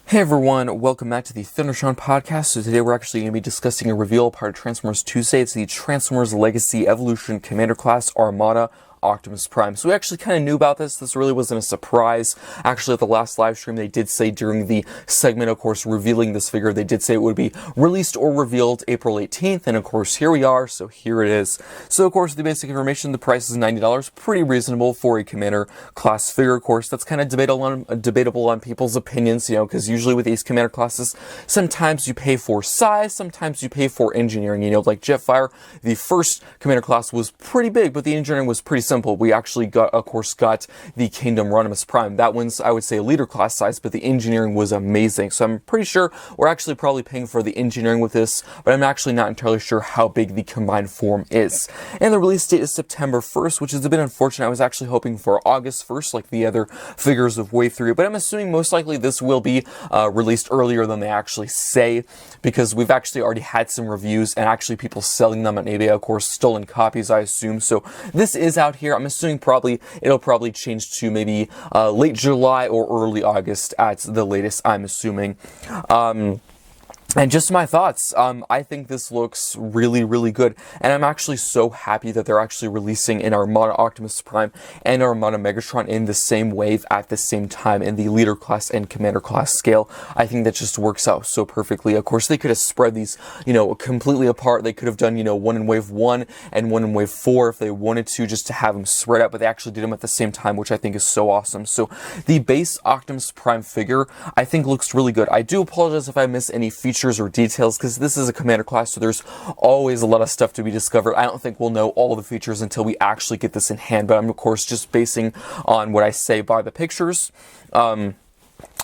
Hey everyone, welcome back to the Thundertron podcast. So today we're actually going to be discussing a reveal part of Transformers Tuesday. It's the Transformers Legacy Evolution Commander Class Armada Optimus Prime. So we actually kind of knew about this. This really wasn't a surprise. Actually, at the last live stream, they did say during the segment, of course, revealing this figure, they did say it would be released or revealed April 18th. And of course, here we are. So here it is. So of course, the basic information, the price is $90. Pretty reasonable for a Commander class figure. Of course, that's kind of debatable on people's opinions, because usually with these Commander classes, sometimes you pay for size, sometimes you pay for engineering. Like Jetfire, the first Commander class was pretty big, but the engineering was pretty simple. We actually got the Kingdom Optimus Prime. That one's, I would say, a leader class size, but the engineering was amazing. So I'm pretty sure we're actually probably paying for the engineering with this, but I'm actually not entirely sure how big the combined form is. And the release date is September 1st, which is a bit unfortunate. I was actually hoping for August 1st, like the other figures of Wave 3, but I'm assuming most likely this will be released earlier than they actually say, because we've actually already had some reviews and actually people selling them on eBay, of course, stolen copies, I assume. So this is out here. I'm assuming it'll probably change to maybe late July or early August at the latest, I'm assuming. And just my thoughts, I think this looks really, really good. And I'm actually so happy that they're actually releasing an Armada Optimus Prime and Armada Megatron in the same wave at the same time in the leader class and commander class scale. I think that just works out so perfectly. Of course, they could have spread these, completely apart. They could have done, one in wave 1 and one in wave 4 if they wanted to, just to have them spread out, but they actually did them at the same time, which I think is so awesome. So the base Optimus Prime figure, I think looks really good. I do apologize if I miss any features or details, because this is a commander class, so there's always a lot of stuff to be discovered. I don't think we'll know all the features until we actually get this in hand, but I'm of course just basing on what I say by the pictures.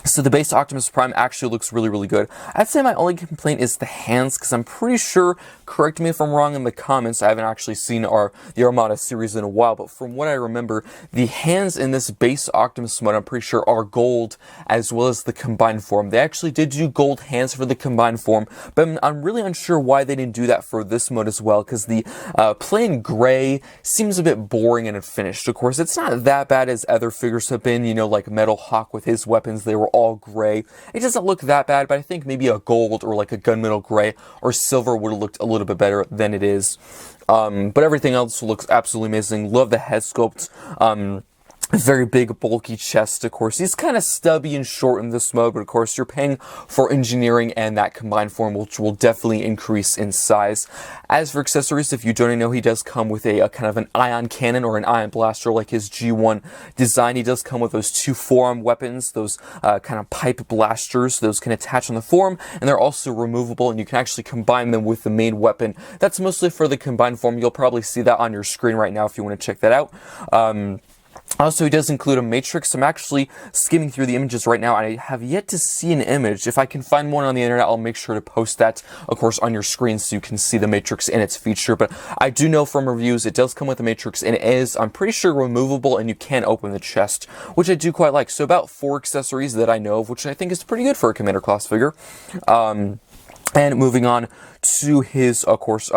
So the base Optimus Prime actually looks really, really good. I'd say my only complaint is the hands, because I'm pretty sure, correct me if I'm wrong in the comments, I haven't actually seen the Armada series in a while, but from what I remember, the hands in this base Optimus mode, I'm pretty sure, are gold, as well as the combined form. They actually did do gold hands for the combined form, but I'm really unsure why they didn't do that for this mode as well, because the plain gray seems a bit boring and unfinished. Of course, it's not that bad as other figures have been, like Metal Hawk with his weapons, they were all gray. It doesn't look that bad, but I think maybe a gold or like a gunmetal gray or silver would have looked a little bit better than it is. But everything else looks absolutely amazing. Love the head sculpt. Very big, bulky chest, of course. He's kind of stubby and short in this mode, but of course you're paying for engineering and that combined form, which will definitely increase in size. As for accessories, if you don't know, he does come with a kind of an ion cannon or an ion blaster like his G1 design. He does come with those two forearm weapons, those kind of pipe blasters. Those can attach on the forearm, and they're also removable, and you can actually combine them with the main weapon. That's mostly for the combined form. You'll probably see that on your screen right now if you want to check that out. Also, he does include a matrix. I'm actually skimming through the images right now, and I have yet to see an image. If I can find one on the internet, I'll make sure to post that, of course, on your screen so you can see the matrix and its feature. But I do know from reviews it does come with a matrix, and it is, I'm pretty sure, removable, and you can open the chest, which I do quite like. So about 4 accessories that I know of, which I think is pretty good for a Commander class figure. And moving on to his, of course,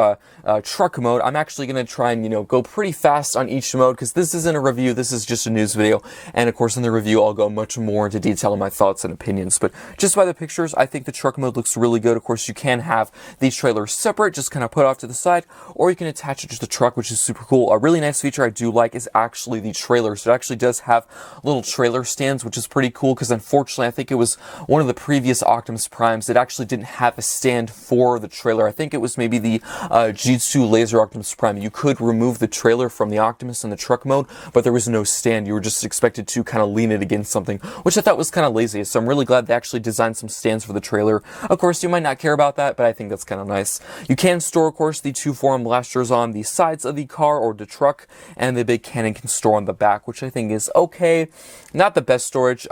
truck mode, I'm actually going to try and, go pretty fast on each mode, because this isn't a review, this is just a news video, and of course in the review I'll go much more into detail on my thoughts and opinions, but just by the pictures, I think the truck mode looks really good. Of course, you can have the trailer separate, just kind of put off to the side, or you can attach it to the truck, which is super cool. A really nice feature I do like is actually the trailer, so it actually does have little trailer stands, which is pretty cool, because unfortunately I think it was one of the previous Optimus Primes that actually didn't have a stand for the trailer. I think it was maybe the G2 Laser Optimus Prime. You could remove the trailer from the Optimus in the truck mode, but there was no stand. You were just expected to kind of lean it against something, which I thought was kind of lazy. So I'm really glad they actually designed some stands for the trailer. Of course, you might not care about that, but I think that's kind of nice. You can store, of course, the 2 forearm blasters on the sides of the car or the truck, and the big cannon can store on the back, which I think is okay. Not the best storage.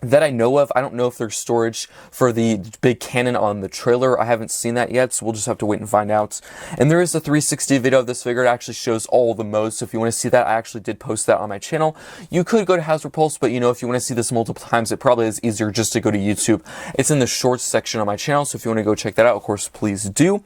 That I know of. I don't know if there's storage for the big cannon on the trailer. I haven't seen that yet, so we'll just have to wait and find out. And there is a 360 video of this figure. It actually shows all the modes, so if you want to see that, I actually did post that on my channel. You could go to House Repulse, but if you want to see this multiple times, it probably is easier just to go to YouTube. It's in the shorts section on my channel, so if you want to go check that out, of course, please do.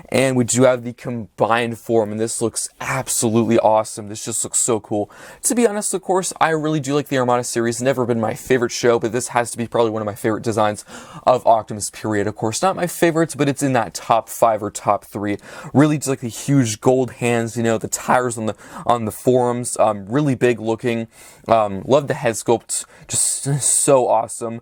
And we do have the combined form, and this looks absolutely awesome. This just looks so cool. To be honest, of course, I really do like the Armada series. Never been my favorite show. show, but this has to be probably one of my favorite designs of Optimus, period. Of course, not my favorites, but it's in that top 5 or top 3. Really just like the huge gold hands, you know, the tires on the forearms, really big looking. Love the head sculpt, just so awesome.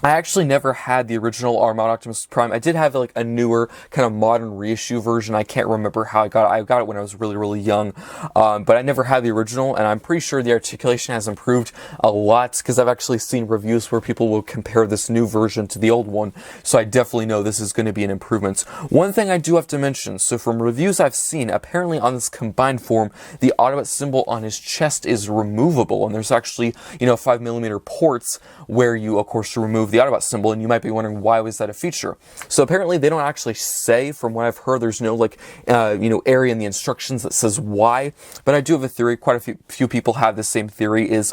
I actually never had the original Armada Optimus Prime. I did have like a newer kind of modern reissue version. I can't remember how I got it. I got it when I was really, really young. But I never had the original, and I'm pretty sure the articulation has improved a lot because I've actually seen reviews where people will compare this new version to the old one. So I definitely know this is going to be an improvement. One thing I do have to mention, so from reviews I've seen, apparently on this combined form, the Autobot symbol on his chest is removable, and there's actually, you know, 5mm ports where you, of course, remove the Autobot symbol, and you might be wondering, why was that a feature? So apparently they don't actually say, from what I've heard, there's no like you know, area in the instructions that says why, but I do have a theory. Quite a few people have the same theory, is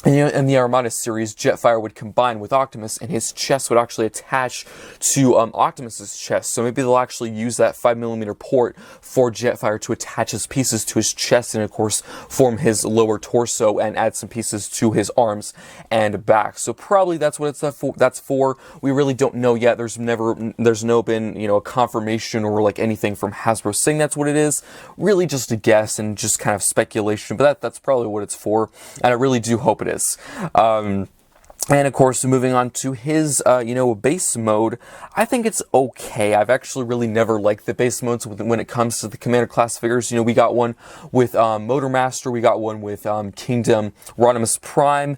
in the Armada series, Jetfire would combine with Optimus, and his chest would actually attach to Optimus's chest. So maybe they'll actually use that 5mm port for Jetfire to attach his pieces to his chest, and of course form his lower torso and add some pieces to his arms and back. So probably that's what that's for. We really don't know yet. There's no been, you know, a confirmation or like anything from Hasbro saying that's what it is. Really just a guess and just kind of speculation, but that's probably what it's for, and I really do hope it is. And of course, moving on to his, you know, base mode, I think it's okay. I've actually really never liked the base modes when it comes to the Commander class figures. You know, we got one with Motormaster, we got one with Kingdom Rodimus Prime,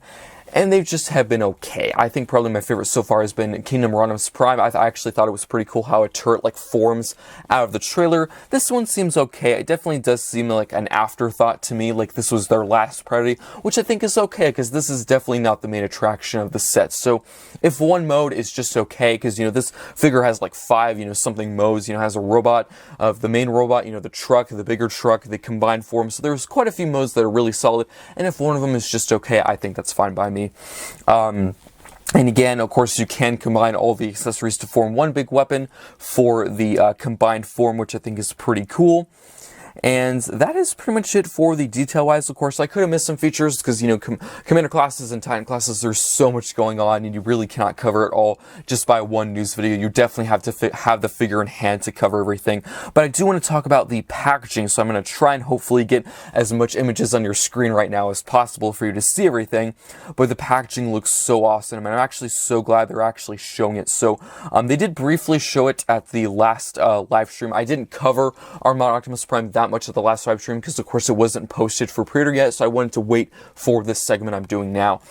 and they just have been okay. I think probably my favorite so far has been Kingdom Rodimus Prime. I actually thought it was pretty cool how a turret like forms out of the trailer. This one seems okay. It definitely does seem like an afterthought to me, like this was their last priority, which I think is okay, because this is definitely not the main attraction of the set. So if one mode is just okay, because, you know, this figure has like 5, you know, something modes, you know, has a robot, of the main robot, you know, the truck, the bigger truck, the combined form. So there's quite a few modes that are really solid, and if one of them is just okay, I think that's fine by me. And again, of course, you can combine all the accessories to form one big weapon for the combined form, which I think is pretty cool. And that is pretty much it for the detail-wise. Of course, I could have missed some features because, you know, Commander classes and Titan classes, there's so much going on, and you really cannot cover it all just by one news video. You definitely have to have the figure in hand to cover everything. But I do want to talk about the packaging, so I'm going to try and hopefully get as much images on your screen right now as possible for you to see everything. But the packaging looks so awesome, and I'm actually so glad they're actually showing it. So they did briefly show it at the last live stream. I didn't cover Armada Optimus Prime that much at the last live stream because, of course, it wasn't posted for pre-order yet, so I wanted to wait for this segment I'm doing now.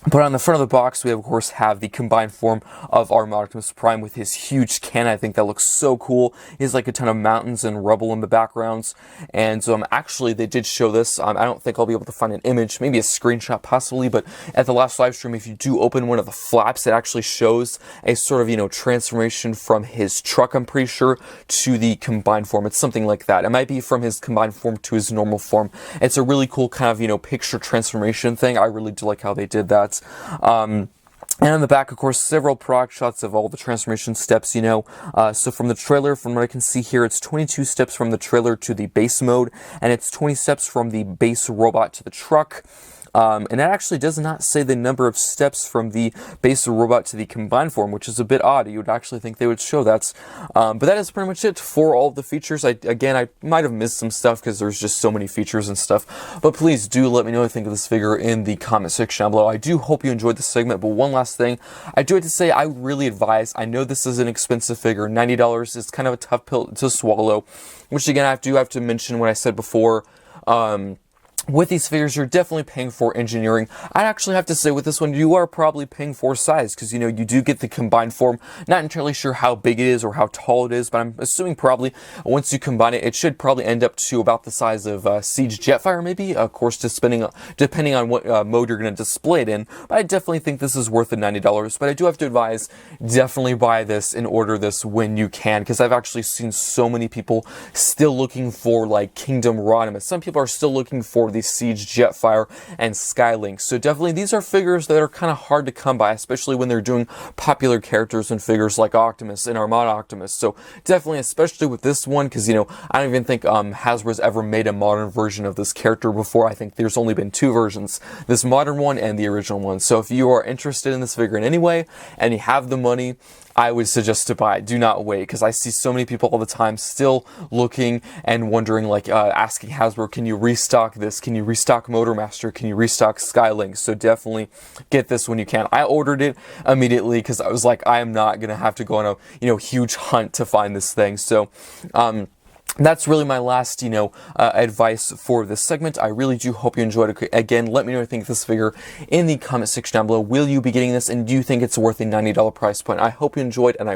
But on the front of the box, we of course have the combined form of Armada Optimus Prime with his huge cannon. I think that looks so cool. He has like a ton of mountains and rubble in the backgrounds. And actually, they did show this. I don't think I'll be able to find an image, maybe a screenshot possibly, but at the last live stream, if you do open one of the flaps, it actually shows a sort of, you know, transformation from his truck, I'm pretty sure, to the combined form. It's something like that. It might be from his combined form to his normal form. It's a really cool kind of, you know, picture transformation thing. I really do like how they did that. And on the back, of course, several product shots of all the transformation steps, you know. So from the trailer, from what I can see here, it's 22 steps from the trailer to the base mode, and it's 20 steps from the base robot to the truck. And that actually does not say the number of steps from the base robot to the combined form, which is a bit odd. You would actually think they would show that. But that is pretty much it for all of the features. I might have missed some stuff because there's just so many features and stuff. But please do let me know what you think of this figure in the comment section down below. I do hope you enjoyed this segment. But one last thing, I do have to say, I really advise, I know this is an expensive figure, $90 is kind of a tough pill to swallow, which again, I do have to mention what I said before. With these figures, you're definitely paying for engineering. I actually have to say with this one, you are probably paying for size because, you know, you do get the combined form. Not entirely sure how big it is or how tall it is, but I'm assuming probably once you combine it, it should probably end up to about the size of Siege Jetfire, maybe. Of course, depending on what mode you're going to display it in. But I definitely think this is worth the $90. But I do have to advise, definitely buy this and order this when you can, because I've actually seen so many people still looking for like Kingdom Rodimus. Some people are still looking for for the Siege Jetfire and Skylink. So definitely these are figures that are kind of hard to come by, especially when they're doing popular characters and figures like Optimus and Armada Optimus. So definitely, especially with this one, because, you know, I don't even think Hasbro's ever made a modern version of this character before. I think there's only been 2 versions, this modern one and the original one. So if you are interested in this figure in any way and you have the money, I would suggest to buy it. Do not wait, because I see so many people all the time still looking and wondering, like, asking Hasbro, can you restock this? Can you restock Motormaster? Can you restock Skylink? So definitely get this when you can. I ordered it immediately because I was like, I am not going to have to go on a, you know, huge hunt to find this thing. So, that's really my last, you know, advice for this segment. I really do hope you enjoyed it. Again, let me know what you think of this figure in the comment section down below. Will you be getting this, and do you think it's worth a $90 price point? I hope you enjoyed, and I